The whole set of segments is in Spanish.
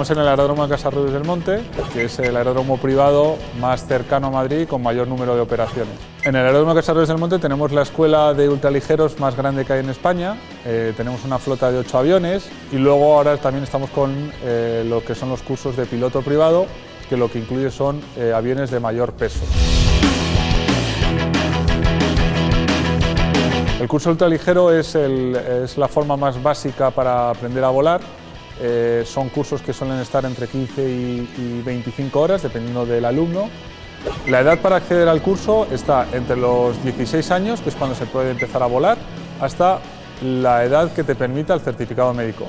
Estamos en el aeródromo de Casarrubios del Monte, que es el aeródromo privado más cercano a Madrid y con mayor número de operaciones. En el aeródromo de Casarrubios del Monte tenemos la escuela de ultraligeros más grande que hay en España, tenemos una flota de 8 aviones y luego ahora también estamos con lo que son los cursos de piloto privado, que lo que incluye son aviones de mayor peso. El curso ultraligero es la forma más básica para aprender a volar. Son cursos que suelen estar entre 15 y 25 horas, dependiendo del alumno. La edad para acceder al curso está entre los 16 años, que es cuando se puede empezar a volar, hasta la edad que te permita el certificado médico.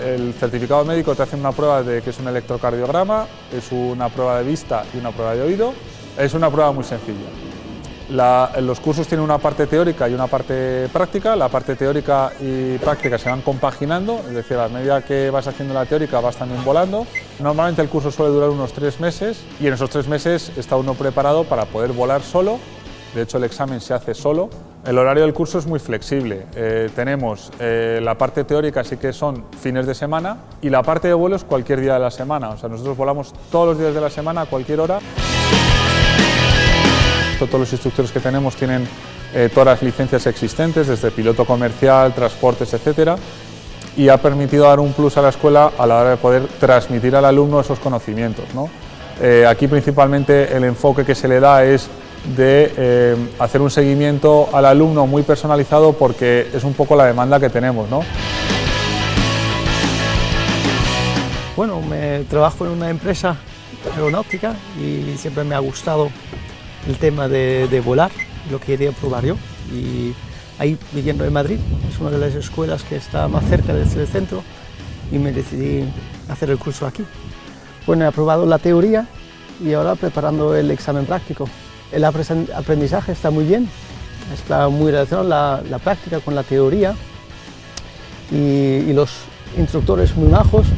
El certificado médico te hace una prueba de que es un electrocardiograma, es una prueba de vista y una prueba de oído. Es una prueba muy sencilla. Los cursos tienen una parte teórica y una parte práctica. La parte teórica y práctica se van compaginando, es decir, a medida que vas haciendo la teórica vas también volando. Normalmente el curso suele durar unos 3 meses y en esos 3 meses está uno preparado para poder volar solo. De hecho, el examen se hace solo. El horario del curso es muy flexible. Tenemos la parte teórica, sí que son fines de semana, y la parte de vuelo es cualquier día de la semana. O sea, nosotros volamos todos los días de la semana a cualquier hora. Todos los instructores que tenemos tienen todas las licencias existentes, desde piloto comercial, transportes, etcétera, y ha permitido dar un plus a la escuela a la hora de poder transmitir al alumno esos conocimientos, ¿no? Aquí principalmente el enfoque que se le da es de hacer un seguimiento al alumno muy personalizado, porque es un poco la demanda que tenemos, ¿no? Bueno, trabajo en una empresa aeronáutica y siempre me ha gustado el tema de volar, lo quería probar yo, y ahí viviendo en Madrid, es una de las escuelas que está más cerca del centro y me decidí hacer el curso aquí. Bueno, he aprobado la teoría y ahora preparando el examen práctico. El aprendizaje está muy bien, está muy relacionado la práctica con la teoría y los instructores muy majos.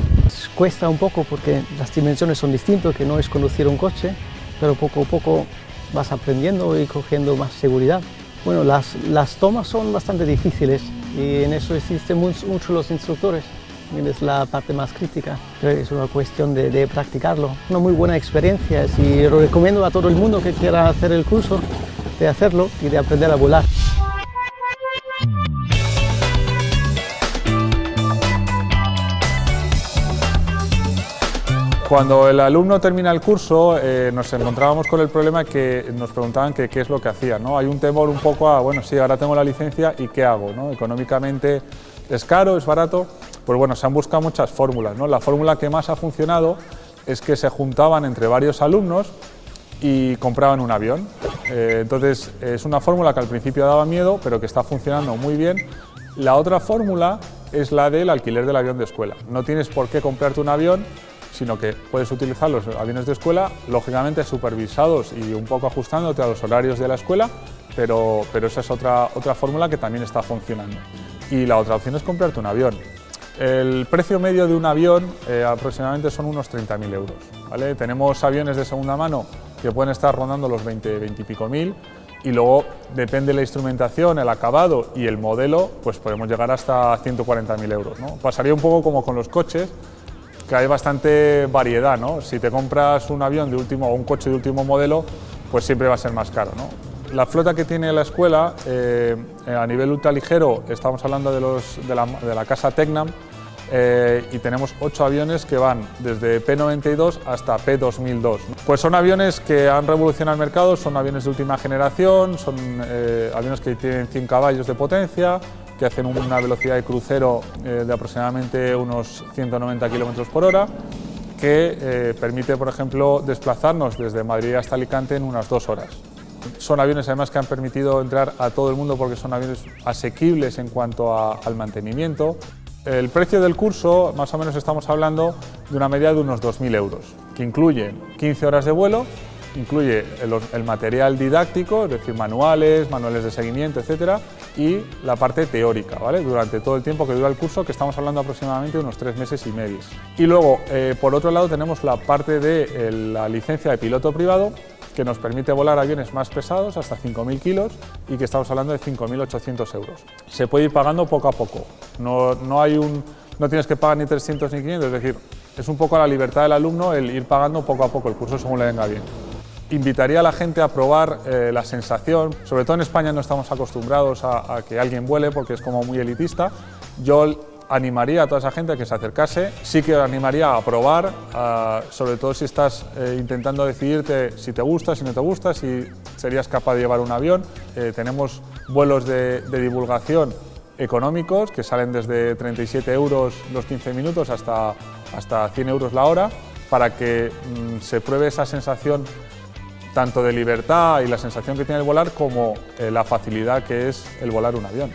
Cuesta un poco porque las dimensiones son distintas, que no es conducir un coche, pero poco a poco vas aprendiendo y cogiendo más seguridad. Bueno, las tomas son bastante difíciles y en eso existen mucho los instructores. Es la parte más crítica, pero es una cuestión de practicarlo. Una muy buena experiencia y lo recomiendo a todo el mundo que quiera hacer el curso, de hacerlo y de aprender a volar. Cuando el alumno termina el curso, nos encontrábamos con el problema que nos preguntaban qué es lo que hacía, ¿no? Hay un temor un poco a, bueno, sí, ahora tengo la licencia y ¿qué hago, ¿no? Económicamente es caro, es barato, pues bueno, se han buscado muchas fórmulas, ¿no? La fórmula que más ha funcionado es que se juntaban entre varios alumnos y compraban un avión. Entonces, es una fórmula que al principio daba miedo, pero que está funcionando muy bien. La otra fórmula es la del alquiler del avión de escuela. No tienes por qué comprarte un avión, sino que puedes utilizar los aviones de escuela, lógicamente supervisados y un poco ajustándote a los horarios de la escuela, pero esa es otra fórmula que también está funcionando. Y la otra opción es comprarte un avión. El precio medio de un avión aproximadamente son unos 30.000 euros, ¿vale? Tenemos aviones de segunda mano que pueden estar rondando los 20 y pico mil, y luego depende de la instrumentación, el acabado y el modelo, pues podemos llegar hasta 140.000 euros, ¿no? Pasaría un poco como con los coches, que hay bastante variedad, ¿no? Si te compras un avión de último o un coche de último modelo, pues siempre va a ser más caro, ¿no? La flota que tiene la escuela, a nivel ultraligero, estamos hablando de la casa Tecnam, y tenemos 8 aviones que van desde P92 hasta P2002. Pues son aviones que han revolucionado el mercado, son aviones de última generación, son aviones que tienen 100 caballos de potencia, que hacen una velocidad de crucero de aproximadamente unos 190 km por hora, que permite, por ejemplo, desplazarnos desde Madrid hasta Alicante en unas 2 horas. Son aviones además que han permitido entrar a todo el mundo porque son aviones asequibles en cuanto al mantenimiento. El precio del curso, más o menos estamos hablando de una media de unos 2.000 euros, que incluye 15 horas de vuelo, incluye el material didáctico, es decir, manuales de seguimiento, etcétera, y la parte teórica, ¿vale? Durante todo el tiempo que dura el curso, que estamos hablando aproximadamente de unos 3 meses y medio. Y luego, por otro lado, tenemos la parte de la licencia de piloto privado, que nos permite volar aviones más pesados, hasta 5.000 kilos, y que estamos hablando de 5.800 euros. Se puede ir pagando poco a poco, no tienes que pagar ni 300 ni 500, es decir, es un poco a la libertad del alumno el ir pagando poco a poco el curso según le venga bien. Invitaría a la gente a probar la sensación, sobre todo en España no estamos acostumbrados a que alguien vuele porque es como muy elitista. Yo animaría a toda esa gente a que se acercase, sí que animaría a probar, sobre todo si estás intentando decidirte si te gusta, si no te gusta, si serías capaz de llevar un avión. Tenemos vuelos de divulgación económicos que salen desde 37 euros los 15 minutos hasta 100 euros la hora para que se pruebe esa sensación tanto de libertad y la sensación que tiene el volar como la facilidad que es el volar un avión.